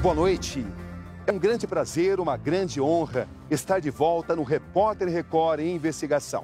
Boa noite. É um grande prazer, uma grande honra estar de volta no Repórter Record em Investigação.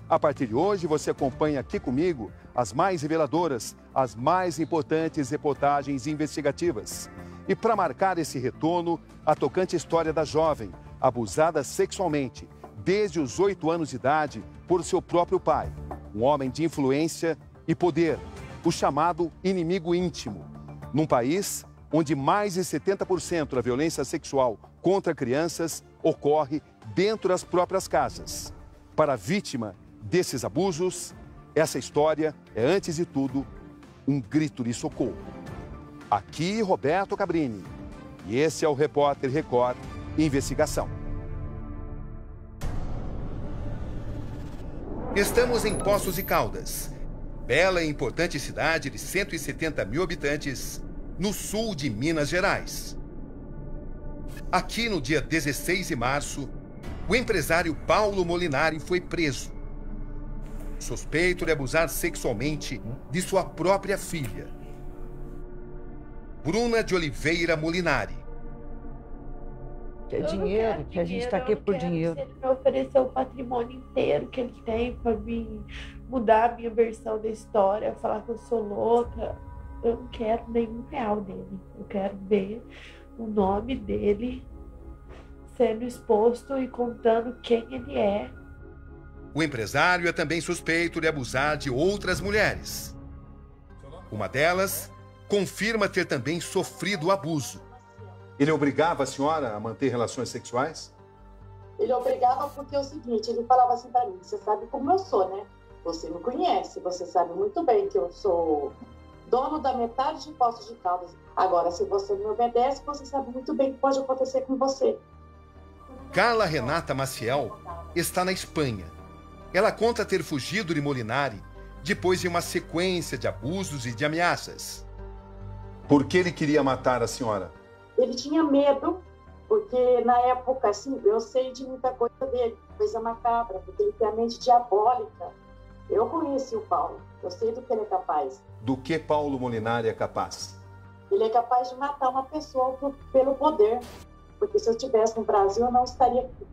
A partir de hoje, você acompanha aqui comigo as mais reveladoras, as mais importantes reportagens investigativas. E para marcar esse retorno, a tocante história da jovem, abusada sexualmente, desde os 8 anos de idade, por seu próprio pai, um homem de influência e poder, o chamado inimigo íntimo, num país onde mais de 70% da violência sexual contra crianças ocorre dentro das próprias casas. Para a vítima desses abusos, essa história é, antes de tudo, um grito de socorro. Aqui, Roberto Cabrini. E esse é o Repórter Record Investigação. Estamos em Poços de Caldas, bela e importante cidade de 170 mil habitantes, no sul de Minas Gerais. Aqui, no dia 16 de março, o empresário Paulo Molinari foi preso, suspeito de abusar sexualmente de sua própria filha, Bruna de Oliveira Molinari. É dinheiro, que a gente está aqui por dinheiro. Se ele me oferecer o patrimônio inteiro que ele tem para me mudar a minha versão da história, falar que eu sou louca, eu não quero nenhum real dele. Eu quero ver o nome dele sendo exposto e contando quem ele é. O empresário é também suspeito de abusar de outras mulheres. Uma delas confirma ter também sofrido abuso. Ele obrigava a senhora a manter relações sexuais? Ele obrigava porque é o seguinte, ele falava assim para mim, você sabe como eu sou, né? Você me conhece, você sabe muito bem que eu sou dono da metade de Poços de Caldas. Agora, se você me obedece, você sabe muito bem o que pode acontecer com você. Carla Renata Maciel está na Espanha. Ela conta ter fugido de Molinari depois de uma sequência de abusos e de ameaças. Por que ele queria matar a senhora? Ele tinha medo, porque na época, assim, eu sei de muita coisa dele, coisa macabra, porque ele tem a mente diabólica. Eu conheci o Paulo, eu sei do que ele é capaz. Do que Paulo Molinari é capaz? Ele é capaz de matar uma pessoa pelo poder, porque se eu estivesse no Brasil, eu não estaria aqui.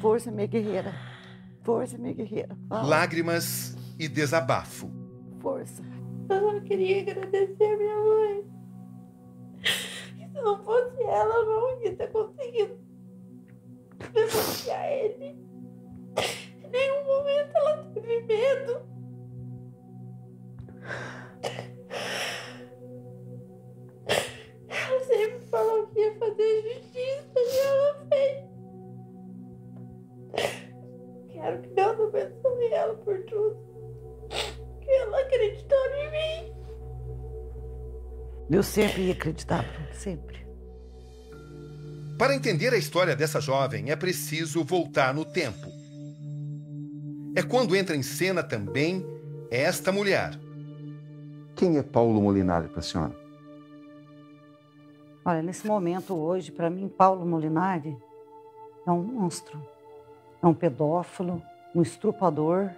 Força, minha guerreira. Força, minha guerreira. Fala. Lágrimas e desabafo. Força. Eu só queria agradecer a minha mãe. Se não fosse ela, eu não ia ter conseguido denunciar ele. Em nenhum momento ela teve medo. Ela sempre falou que ia fazer justiça e ela fez. Quero que Deus abençoe ela por tudo. Que ela acreditou em mim. Eu sempre ia acreditar, sempre. Para entender a história dessa jovem, é preciso voltar no tempo. É quando entra em cena também esta mulher. Quem é Paulo Molinari para a senhora? Olha, nesse momento hoje, para mim, Paulo Molinari é um monstro. É um pedófilo, um estuprador.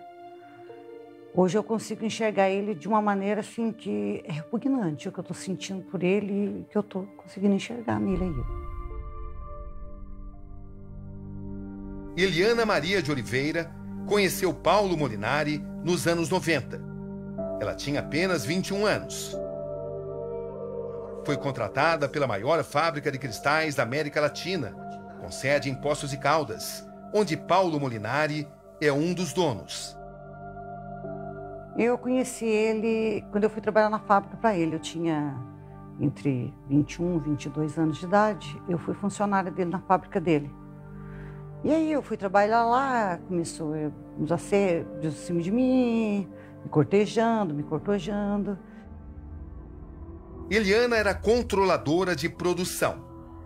Hoje eu consigo enxergar ele de uma maneira assim que é repugnante o que eu estou sentindo por ele e que eu estou conseguindo enxergar nele aí. Eliana Maria de Oliveira conheceu Paulo Molinari nos anos 90. Ela tinha apenas 21 anos. Foi contratada pela maior fábrica de cristais da América Latina, com sede em Poços de Caldas, onde Paulo Molinari é um dos donos. Eu conheci ele quando eu fui trabalhar na fábrica para ele. Eu tinha entre 21 e 22 anos de idade. Eu fui funcionária dele na fábrica dele. E aí eu fui trabalhar lá, começou a ser de cima de mim, me cortejando. Eliana era controladora de produção,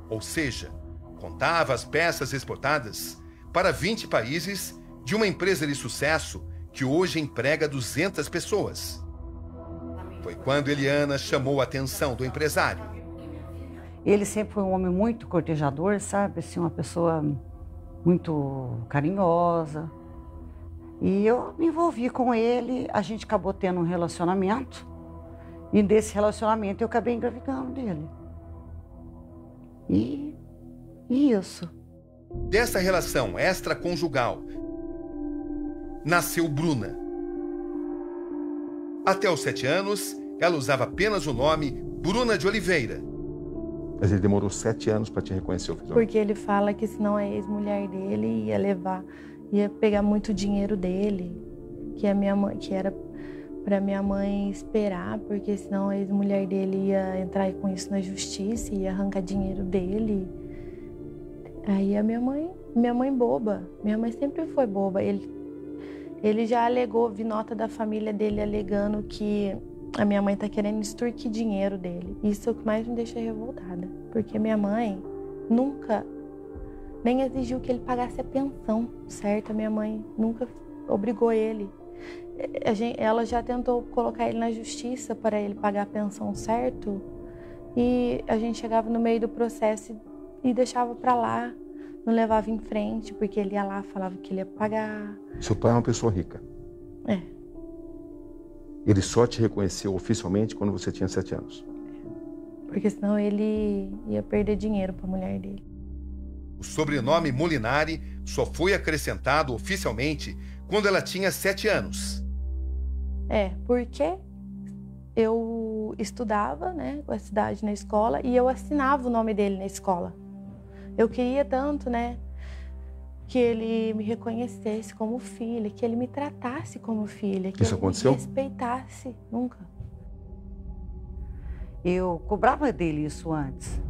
ou seja, contava as peças exportadas para 20 países de uma empresa de sucesso que hoje emprega 200 pessoas. Foi quando Eliana chamou a atenção do empresário. Ele sempre foi um homem muito cortejador, sabe? Assim, uma pessoa muito carinhosa. E eu me envolvi com ele, a gente acabou tendo um relacionamento. E desse relacionamento eu acabei engravidando dele. E isso. Dessa relação extraconjugal nasceu Bruna. Até os 7 anos, ela usava apenas o nome Bruna de Oliveira. Mas ele demorou 7 anos para te reconhecer oficialmente. Porque ele fala que senão a ex-mulher dele ia pegar muito dinheiro dele, que era para minha mãe esperar, porque senão a ex-mulher dele ia entrar com isso na justiça e ia arrancar dinheiro dele. Aí a minha mãe boba, minha mãe sempre foi boba. Ele já alegou, vi nota da família dele alegando que a minha mãe tá querendo extorquir dinheiro dele. Isso é o que mais me deixa revoltada, porque minha mãe nunca nem exigiu que ele pagasse a pensão, certo? A minha mãe nunca obrigou ele. Ela já tentou colocar ele na justiça para ele pagar a pensão, certo? E a gente chegava no meio do processo e deixava para lá, não levava em frente, porque ele ia lá, falava que ele ia pagar. Seu pai é uma pessoa rica. É. Ele só te reconheceu oficialmente quando você tinha 7 anos. Porque senão ele ia perder dinheiro para a mulher dele. O sobrenome Molinari só foi acrescentado oficialmente quando ela tinha 7 anos. Porque eu estudava, né, com a cidade na escola e eu assinava o nome dele na escola. Eu queria tanto, né, que ele me reconhecesse como filha, que ele me tratasse como filha, que Isso ele aconteceu? me respeitasse. Nunca. Eu cobrava dele isso antes,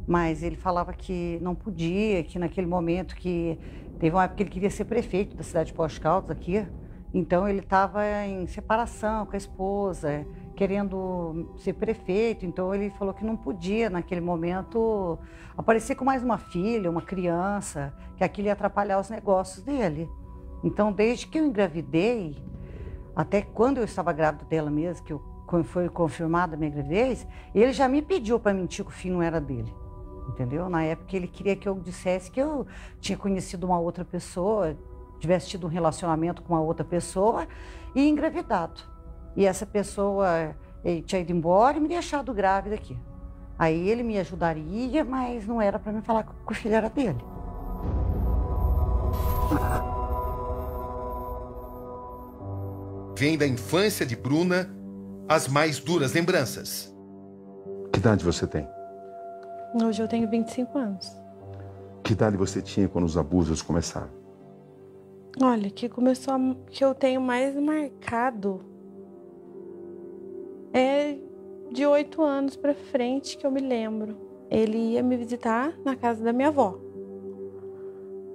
mas ele falava que não podia, que naquele momento que teve uma época que ele queria ser prefeito da cidade de Poços de Caldas aqui, então ele estava em separação com a esposa, querendo ser prefeito, então ele falou que não podia naquele momento aparecer com mais uma filha, uma criança, que aquilo ia atrapalhar os negócios dele. Então desde que eu engravidei, até quando eu estava grávida dela mesmo, quando foi confirmada a minha gravidez, ele já me pediu para mentir que o filho não era dele, entendeu? Na época ele queria que eu dissesse que eu tinha conhecido uma outra pessoa, tivesse tido um relacionamento com uma outra pessoa e engravidado. E essa pessoa tinha ido embora e me deixado grávida aqui. Aí ele me ajudaria, mas não era para me falar que o filho era dele. Vem da infância de Bruna as mais duras lembranças. Que idade você tem? Hoje eu tenho 25 anos. Que idade você tinha quando os abusos começaram? Olha, que eu tenho mais marcado é de 8 anos pra frente que eu me lembro. Ele ia me visitar na casa da minha avó.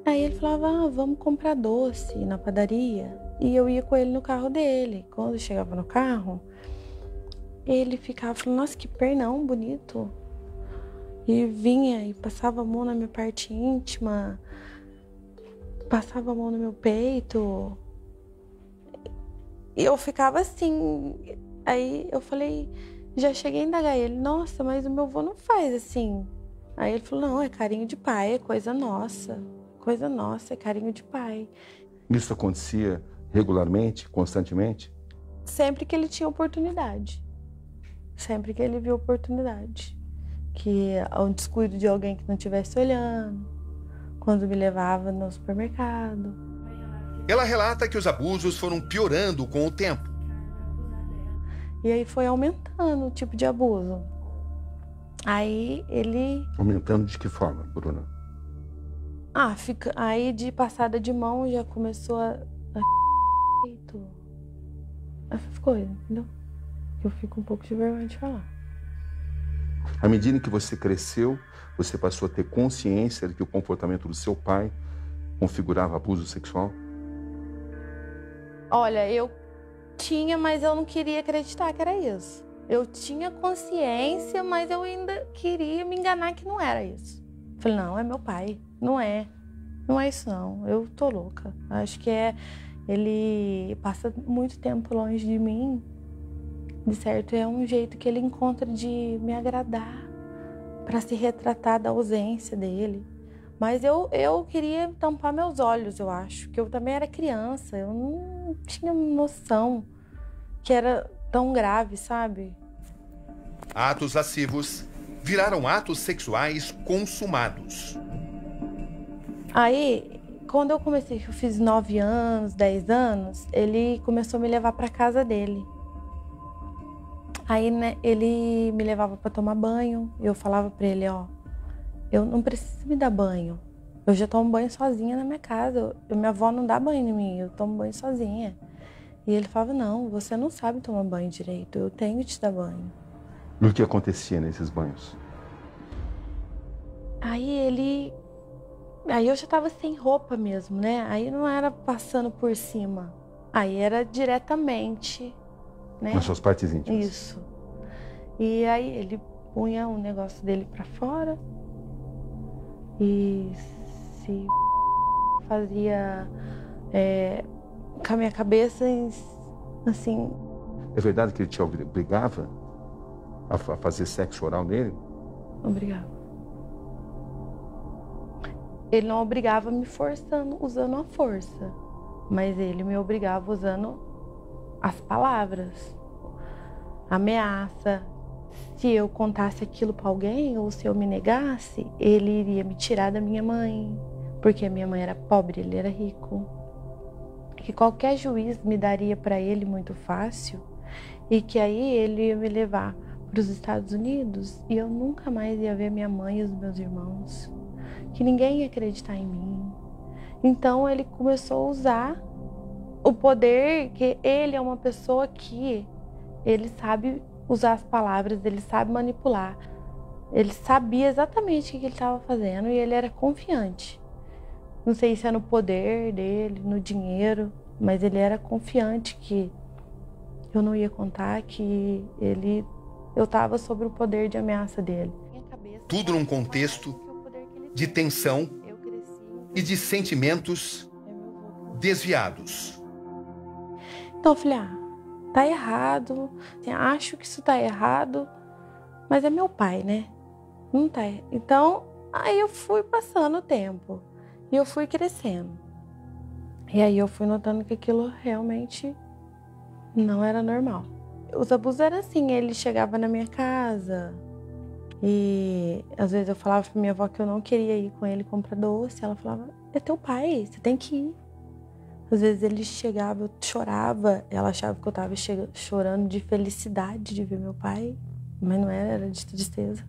Aí ele falava, vamos comprar doce na padaria. E eu ia com ele no carro dele. Quando eu chegava no carro, ele ficava falando, nossa, que pernão bonito. E vinha e passava a mão na minha parte íntima, passava a mão no meu peito. E eu ficava assim. Aí eu falei, já cheguei a indagar ele, nossa, mas o meu avô não faz assim. Aí ele falou, não, é carinho de pai, é coisa nossa, é carinho de pai. Isso acontecia regularmente, constantemente? Sempre que ele tinha oportunidade. Sempre que ele viu oportunidade. Que um descuido de alguém que não estivesse olhando, quando me levava no supermercado. Ela relata que os abusos foram piorando com o tempo. E aí foi aumentando o tipo de abuso. Aí ele... Aumentando de que forma, Bruna? Aí de passada de mão já começou essas coisas, entendeu? Eu fico um pouco de vergonha de falar. À medida que você cresceu, você passou a ter consciência de que o comportamento do seu pai configurava abuso sexual? Olha, eu tinha, mas eu não queria acreditar que era isso. Eu tinha consciência, mas eu ainda queria me enganar que não era isso. Falei, não, é meu pai. Não é isso não. Eu tô louca. Acho que ele passa muito tempo longe de mim. De certo, é um jeito que ele encontra de me agradar, para se retratar da ausência dele. Mas eu queria tampar meus olhos, eu acho, que eu também era criança, eu não tinha noção que era tão grave, sabe? Atos lascivos viraram atos sexuais consumados. Aí, quando eu fiz 9 anos, 10 anos, ele começou a me levar para casa dele. Aí, né, ele me levava para tomar banho. Eu falava para ele, ó, eu não preciso me dar banho. Eu já tomo banho sozinha na minha casa. Minha avó não dá banho em mim, eu tomo banho sozinha. E ele falava, não, você não sabe tomar banho direito, eu tenho que te dar banho. E o que acontecia nesses banhos? Aí eu já tava sem roupa mesmo, né? Aí não era passando por cima. Aí era diretamente, né? Nas suas partes íntimas. Isso. E aí ele punha um negócio dele pra fora e se fazia com a minha cabeça assim. É verdade que ele te obrigava a fazer sexo oral nele? Obrigava. Ele não obrigava me forçando, usando a força, mas ele me obrigava usando as palavras, ameaça. Se eu contasse aquilo para alguém ou se eu me negasse, ele iria me tirar da minha mãe, porque a minha mãe era pobre, ele era rico. Que qualquer juiz me daria para ele muito fácil e que aí ele ia me levar para os Estados Unidos e eu nunca mais ia ver minha mãe e os meus irmãos. Que ninguém ia acreditar em mim. Então ele começou a usar o poder, que ele é uma pessoa que ele sabe usar as palavras, ele sabe manipular. Ele sabia exatamente o que ele estava fazendo e ele era confiante. Não sei se é no poder dele, no dinheiro, mas ele era confiante que eu não ia contar, que eu estava sob o poder de ameaça dele. Tudo num contexto de tensão e de sentimentos desviados. Então eu falei, tá errado, acho que isso tá errado, mas é meu pai, né? Não tá. Então, aí eu fui passando o tempo e eu fui crescendo. E aí eu fui notando que aquilo realmente não era normal. Os abusos eram assim, ele chegava na minha casa e às vezes eu falava pra minha avó que eu não queria ir com ele comprar doce. Ela falava, é teu pai, você tem que ir. Às vezes ele chegava, eu chorava, ela achava que eu tava chorando de felicidade de ver meu pai, mas não era, era de tristeza.